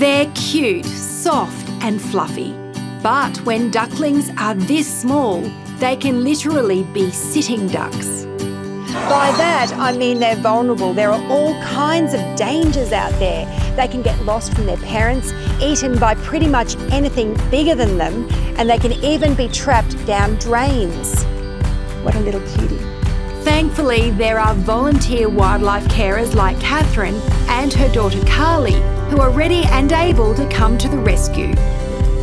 They're cute, soft and fluffy. But when ducklings are this small, they can literally be sitting ducks. By that, I mean they're vulnerable. There are all kinds of dangers out there. They can get lost from their parents, eaten by pretty much anything bigger than them, and they can even be trapped down drains. What a little cutie. Thankfully, there are volunteer wildlife carers like Catherine and her daughter Carly, who are ready and able to come to the rescue.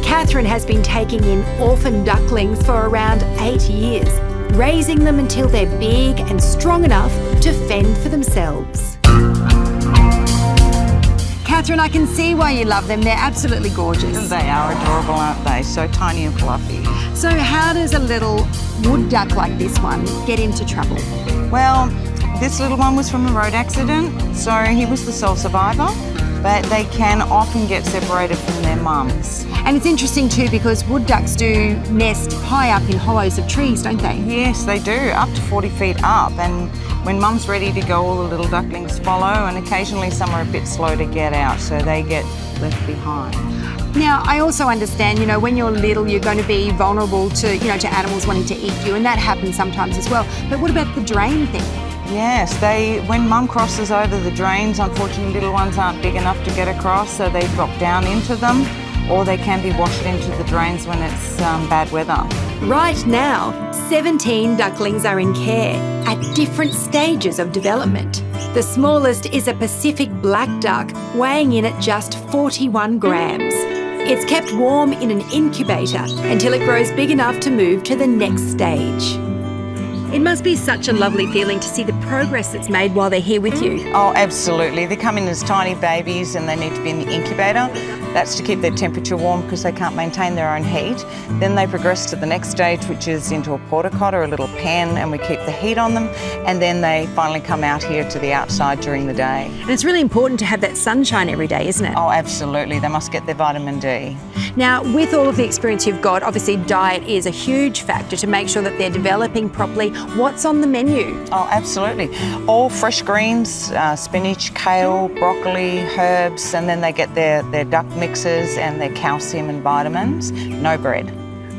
Catherine has been taking in orphan ducklings for around 8 years, raising them until they're big and strong enough to fend for themselves. Catherine, I can see why you love them. They're absolutely gorgeous. They are adorable, aren't they? So tiny and fluffy. So how does a little wood duck like this one get into trouble? Well, this little one was from a road accident, so he was the sole survivor, but they can often get separated from their mums. And it's interesting too because wood ducks do nest high up in hollows of trees, don't they? Yes, they do, up to 40 feet up, and when mum's ready to go, all the little ducklings follow, and occasionally some are a bit slow to get out, so they get left behind. Now, I also understand, when you're little, you're going to be vulnerable to, to animals wanting to eat you, and that happens sometimes as well. But what about the drain thing? Yes, when mum crosses over the drains, unfortunately little ones aren't big enough to get across, so they drop down into them, or they can be washed into the drains when it's bad weather. Right now, 17 ducklings are in care at different stages of development. The smallest is a Pacific black duck, weighing in at just 41 grams. It's kept warm in an incubator until it grows big enough to move to the next stage. It must be such a lovely feeling to see the progress that's made while they're here with you. Oh, absolutely. They come in as tiny babies and they need to be in the incubator. That's to keep their temperature warm because they can't maintain their own heat. Then they progress to the next stage, which is into a porta-cot or a little pen, and we keep the heat on them. And then they finally come out here to the outside during the day. And it's really important to have that sunshine every day, isn't it? Oh, absolutely. They must get their vitamin D. Now, with all of the experience you've got, obviously diet is a huge factor to make sure that they're developing properly. What's on the menu? Oh, absolutely. All fresh greens, spinach, kale, broccoli, herbs, and then they get their duck mixes and their calcium and vitamins. No bread.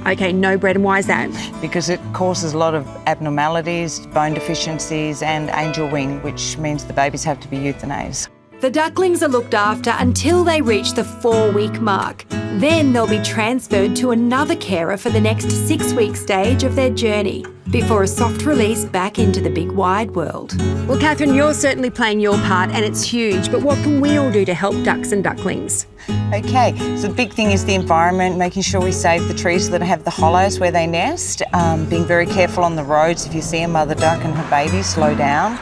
Okay, no bread. And why is that? Because it causes a lot of abnormalities, bone deficiencies and angel wing, which means the babies have to be euthanized. The ducklings are looked after until they reach the 4-week mark. Then they'll be transferred to another carer for the next 6-week stage of their journey before a soft release back into the big wide world. Well, Catherine, you're certainly playing your part and it's huge, but what can we all do to help ducks and ducklings? Okay, so the big thing is the environment, making sure we save the trees that have the hollows where they nest, being very careful on the roads. If you see a mother duck and her baby, slow down.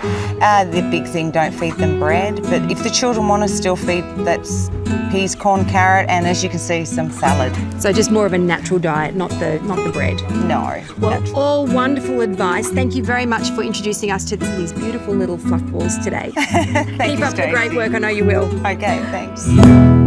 The big thing, don't feed them bread, but if the children want to still feed, that's peas, corn, carrot, and as you can see, some salad. So just more of a natural diet, not the bread? No. Well, all wonderful advice. Thank you very much for introducing us to these beautiful little fluff balls today. Thank Keep you, up the Stacey. great work, I know you will. Okay, thanks.